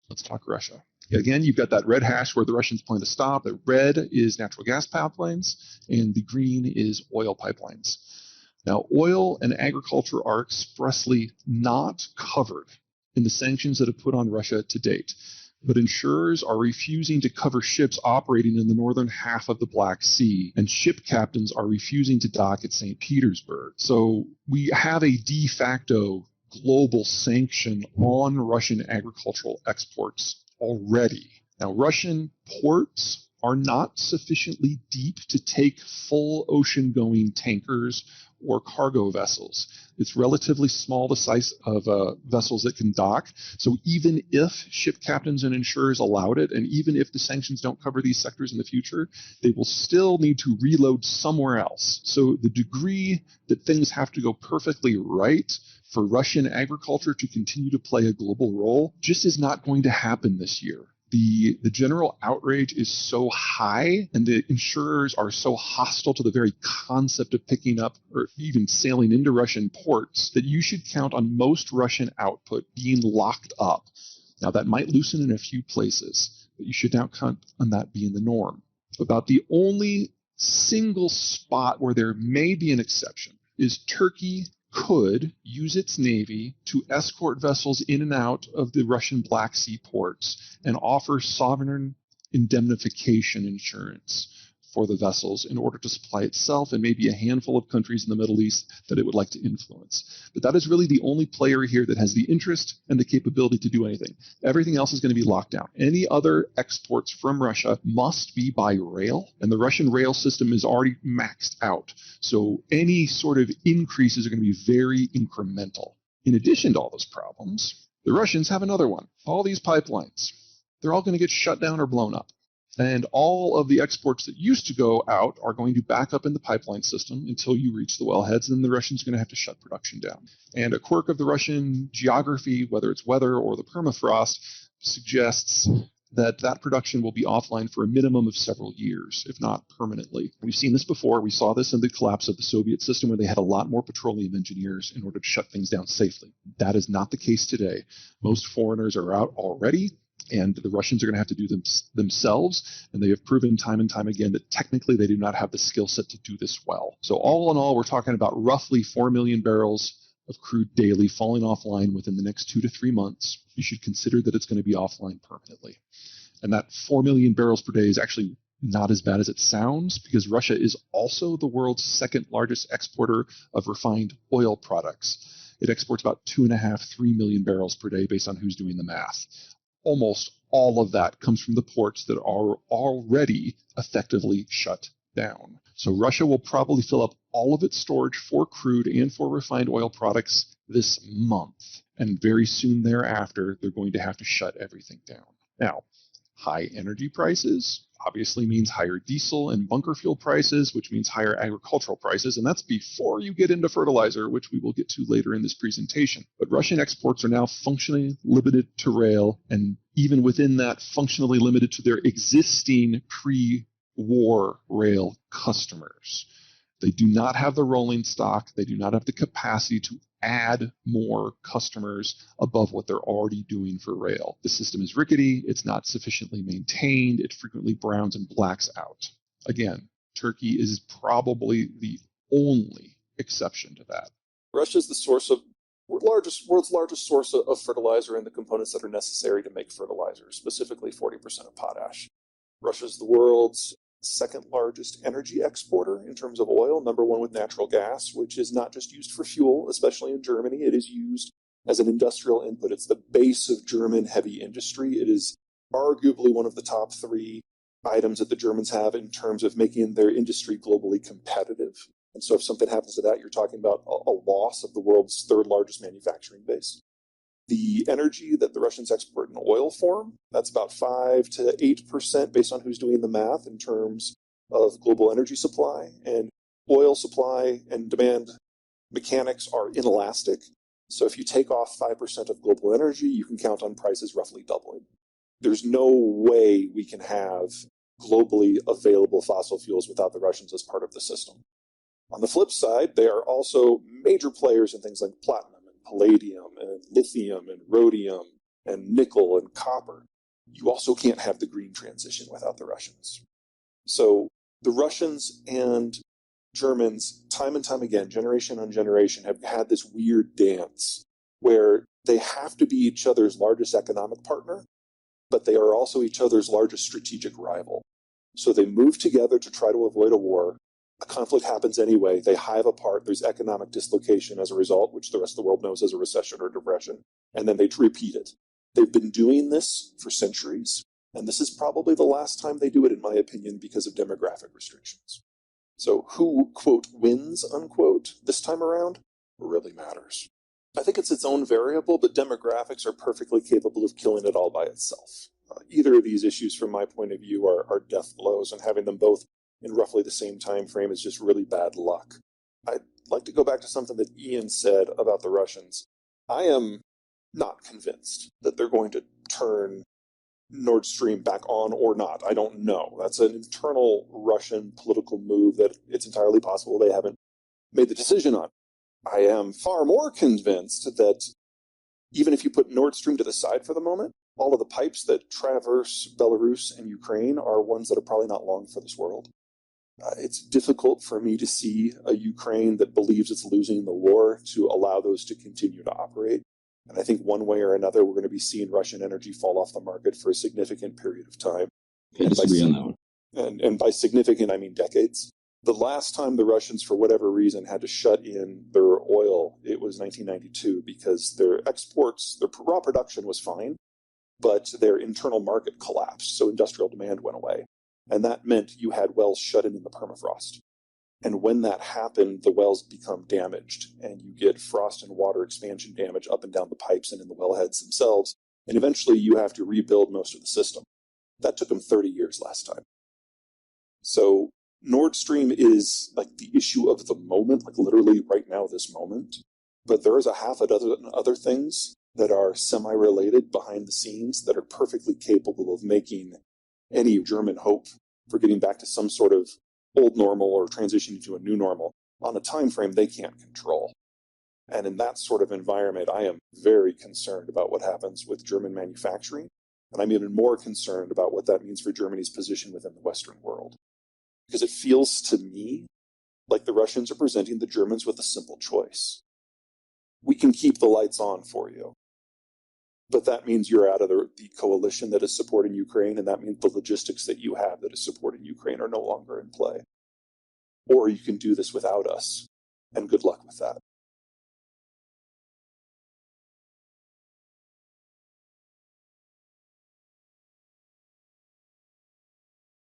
Let's talk Russia. Again, you've got that red hash where the Russians plan to stop. The red is natural gas pipelines, and the green is oil pipelines. Now, oil and agriculture are expressly not covered in the sanctions that have put on Russia to date. But insurers are refusing to cover ships operating in the northern half of the Black Sea, and ship captains are refusing to dock at St. Petersburg. So we have a de facto global sanction on Russian agricultural exports already. Now, Russian ports are not sufficiently deep to take full ocean-going tankers or cargo vessels. It's relatively small, the size of vessels that can dock. So even if ship captains and insurers allowed it, and even if the sanctions don't cover these sectors in the future, they will still need to reload somewhere else. So the degree that things have to go perfectly right for Russian agriculture to continue to play a global role just is not going to happen this year. The general outrage is so high, and the insurers are so hostile to the very concept of picking up or even sailing into Russian ports that you should count on most Russian output being locked up. Now, that might loosen in a few places, but you should now count on that being the norm. About the only single spot where there may be an exception is Turkey could use its navy to escort vessels in and out of the Russian Black Sea ports and offer sovereign indemnification insurance for the vessels in order to supply itself and maybe a handful of countries in the Middle East that it would like to influence. But that is really the only player here that has the interest and the capability to do anything. Everything else is going to be locked down. Any other exports from Russia must be by rail, and the Russian rail system is already maxed out. So any sort of increases are going to be very incremental. In addition to all those problems, the Russians have another one. All these pipelines, they're all going to get shut down or blown up. And all of the exports that used to go out are going to back up in the pipeline system until you reach the wellheads, and then the Russians are going to have to shut production down. And a quirk of the Russian geography, whether it's weather or the permafrost, suggests that that production will be offline for a minimum of several years, if not permanently. We've seen this before. We saw this in the collapse of the Soviet system, where they had a lot more petroleum engineers in order to shut things down safely. That is not the case today. Most foreigners are out already, and the Russians are going to have to do them themselves, and they have proven time and time again that technically they do not have the skill set to do this well. So all in all, we're talking about roughly 4 million barrels of crude daily falling offline within the next 2 to 3 months. You should consider that it's going to be offline permanently. And that 4 million barrels per day is actually not as bad as it sounds, because Russia is also the world's second largest exporter of refined oil products. It exports about 2.5, 3 million barrels per day based on who's doing the math. Almost all of that comes from the ports that are already effectively shut down. So Russia will probably fill up all of its storage for crude and for refined oil products this month. And very soon thereafter, they're going to have to shut everything down. Now, high energy prices obviously means higher diesel and bunker fuel prices, which means higher agricultural prices. And that's before you get into fertilizer, which we will get to later in this presentation. But Russian exports are now functionally limited to rail, and even within that, functionally limited to their existing pre-war rail customers. They do not have the rolling stock. They do not have the capacity to add more customers above what they're already doing for rail. The system is rickety. It's not sufficiently maintained. It frequently browns and blacks out. Again, Turkey is probably the only exception to that. Russia is the world's largest source of fertilizer and the components that are necessary to make fertilizer, specifically 40% of potash. Russia is the world's second largest energy exporter in terms of oil, number one with natural gas, which is not just used for fuel, especially in Germany. It is used as an industrial input. It's the base of German heavy industry. It is arguably one of the top 3 items that the Germans have in terms of making their industry globally competitive. And so if something happens to that, you're talking about a loss of the world's 3rd largest manufacturing base. The energy that the Russians export in oil form, that's about 5 to 8% based on who's doing the math in terms of global energy supply. And oil supply and demand mechanics are inelastic. So if you take off 5% of global energy, you can count on prices roughly doubling. There's no way we can have globally available fossil fuels without the Russians as part of the system. On the flip side, they are also major players in things like platinum, palladium and lithium and rhodium and nickel and copper. You also can't have the green transition without the Russians. So the Russians and Germans, time and time again, generation on generation, have had this weird dance where they have to be each other's largest economic partner, but they are also each other's largest strategic rival. So they move together to try to avoid a war. A conflict happens anyway. They hive apart. There's economic dislocation as a result, which the rest of the world knows as a recession or depression. And then they repeat it. They've been doing this for centuries. And this is probably the last time they do it, in my opinion, because of demographic restrictions. So who, quote, wins, unquote, this time around really matters. I think it's its own variable, but demographics are perfectly capable of killing it all by itself. Either of these issues, from my point of view, are death blows, and having them both in roughly the same time frame is just really bad luck. I'd like to go back to something that Ian said about the Russians. I am not convinced that they're going to turn Nord Stream back on or not. I don't know. That's an internal Russian political move that it's entirely possible they haven't made the decision on. I am far more convinced that even if you put Nord Stream to the side for the moment, all of the pipes that traverse Belarus and Ukraine are ones that are probably not long for this world. It's difficult for me to see a Ukraine that believes it's losing the war to allow those to continue to operate. And I think one way or another, we're going to be seeing Russian energy fall off the market for a significant period of time. I disagree on that one. And by significant, I mean decades. The last time the Russians, for whatever reason, had to shut in their oil, it was 1992, because their exports, their raw production was fine, but their internal market collapsed, so industrial demand went away. And that meant you had wells shut in the permafrost. And when that happened, the wells become damaged, and you get frost and water expansion damage up and down the pipes and in the wellheads themselves, and eventually you have to rebuild most of the system. That took them 30 years last time. So Nord Stream is like the issue of the moment, like literally right now, this moment. But there is a half a dozen other things that are semi-related behind the scenes that are perfectly capable of making any German hope for getting back to some sort of old normal or transitioning to a new normal on a time frame they can't control. And in that sort of environment, I am very concerned about what happens with German manufacturing. And I'm even more concerned about what that means for Germany's position within the Western world. Because it feels to me like the Russians are presenting the Germans with a simple choice. We can keep the lights on for you, but that means you're out of the coalition that is supporting Ukraine, and that means the logistics that you have that is supporting Ukraine are no longer in play. Or you can do this without us, and good luck with that.